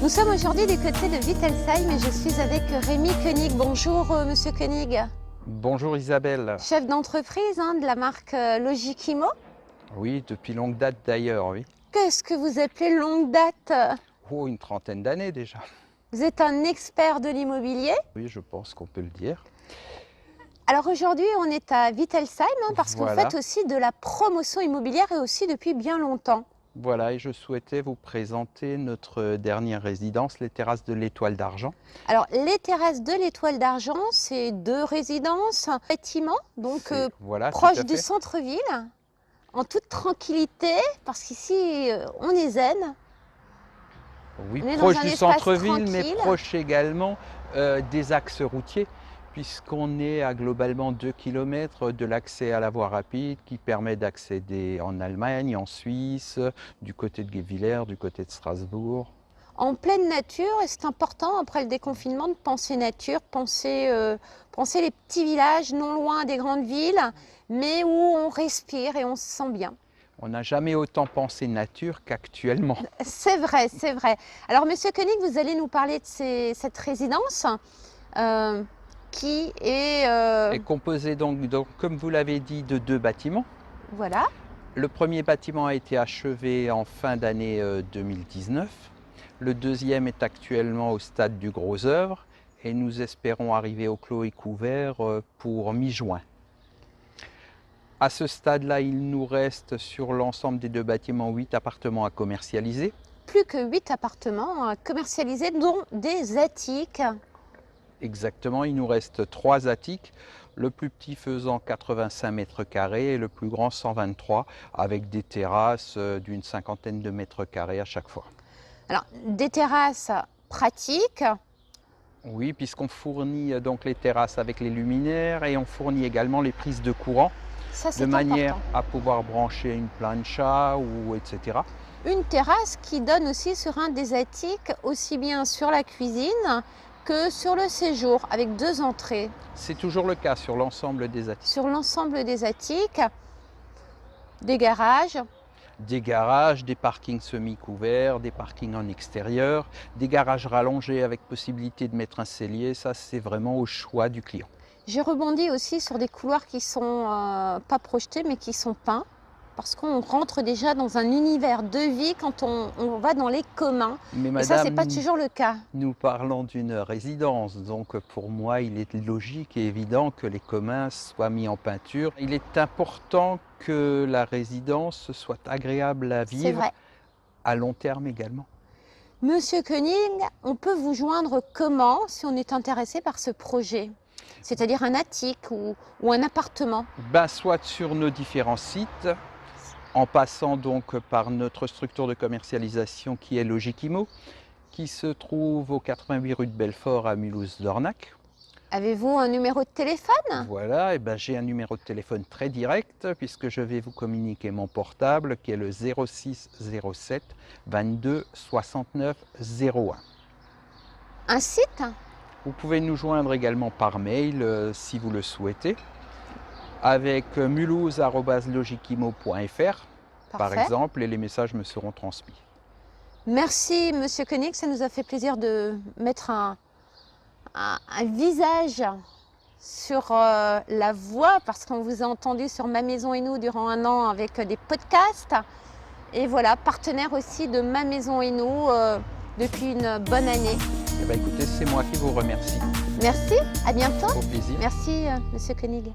Nous sommes aujourd'hui du côté de Wittelsheim et je suis avec Rémi Koenig. Bonjour Monsieur Koenig. Bonjour Isabelle. Chef d'entreprise de la marque Logikimo. Oui, depuis longue date d'ailleurs, oui. Qu'est-ce que vous appelez longue date? Oh, une trentaine d'années déjà. Vous êtes un expert de l'immobilier. Oui, je pense qu'on peut le dire. Alors aujourd'hui, on est à Wittelsheim parce que vous Voilà. faites aussi de la promotion immobilière et aussi depuis bien longtemps. Voilà, et je souhaitais vous présenter notre dernière résidence, les terrasses de l'Étoile d'Argent. Alors les terrasses de l'Étoile d'Argent, c'est 2 résidences, un bâtiment, donc Voilà, tout proche à du fait. centre-ville, en toute tranquillité, parce qu'ici on est zen. Oui, On est dans proche un du espace centre-ville, mais tranquille. proche également des axes routiers, puisqu'on est à globalement 2 km de l'accès à la voie rapide qui permet d'accéder en Allemagne, en Suisse, du côté de Guebwiller, du côté de Strasbourg. En pleine nature, et c'est important après le déconfinement de penser nature, penser les petits villages non loin des grandes villes, mais où on respire et on se sent bien. On n'a jamais autant pensé nature qu'actuellement. C'est vrai, c'est vrai. Alors Monsieur Koenig, vous allez nous parler de cette résidence qui est... Est composé donc, comme vous l'avez dit, de 2 bâtiments. Voilà. Le premier bâtiment a été achevé en fin d'année 2019. Le deuxième est actuellement au stade du gros œuvre et nous espérons arriver au clos et couvert pour mi-juin. À ce stade-là, il nous reste sur l'ensemble des 2 bâtiments 8 appartements à commercialiser. Plus que 8 appartements commercialisés, dont des attiques. Exactement, il nous reste 3 attiques, le plus petit faisant 85 mètres carrés et le plus grand 123, avec des terrasses d'une cinquantaine de mètres carrés à chaque fois. Alors, des terrasses pratiques. Oui, puisqu'on fournit donc les terrasses avec les luminaires et on fournit également les prises de courant, Ça, de c'est manière important. à pouvoir brancher une plancha ou etc. Une terrasse qui donne aussi sur un des attiques, aussi bien sur la cuisine que sur le séjour, avec 2 entrées. C'est toujours le cas sur l'ensemble des attiques. Sur l'ensemble des attiques, des garages. Des garages, des parkings semi-couverts, des parkings en extérieur, des garages rallongés avec possibilité de mettre un cellier, ça c'est vraiment au choix du client. J'ai rebondi aussi sur des couloirs qui sont pas projetés mais qui sont peints, parce qu'on rentre déjà dans un univers de vie quand on va dans les communs. Mais Et ça, c'est madame, pas toujours le cas. nous parlons d'une résidence, donc pour moi il est logique et évident que les communs soient mis en peinture. Il est important que la résidence soit agréable à C'est vivre, vrai. à long terme également. Monsieur Koenig, on peut vous joindre comment si on est intéressé par ce projet? C'est-à-dire un attique ou un appartement? Soit sur nos différents sites, en passant donc par notre structure de commercialisation qui est Logikimo, qui se trouve au 88 rue de Belfort à Mulhouse-Dornac. Avez-vous un numéro de téléphone? Voilà, et j'ai un numéro de téléphone très direct puisque je vais vous communiquer mon portable qui est le 06 07 22 69 01. Un site? Vous pouvez nous joindre également par mail si vous le souhaitez avec mulhouse@logikimo.fr par Parfait. exemple et les messages me seront transmis. Merci Monsieur Koenig, ça nous a fait plaisir de mettre un visage sur la voix parce qu'on vous a entendu sur Ma Maison et Nous durant 1 an avec des podcasts. Et voilà, partenaire aussi de Ma Maison et Nous depuis une bonne année. Écoutez, c'est moi qui vous remercie. Merci, à bientôt. Au plaisir. Merci Monsieur Koenig.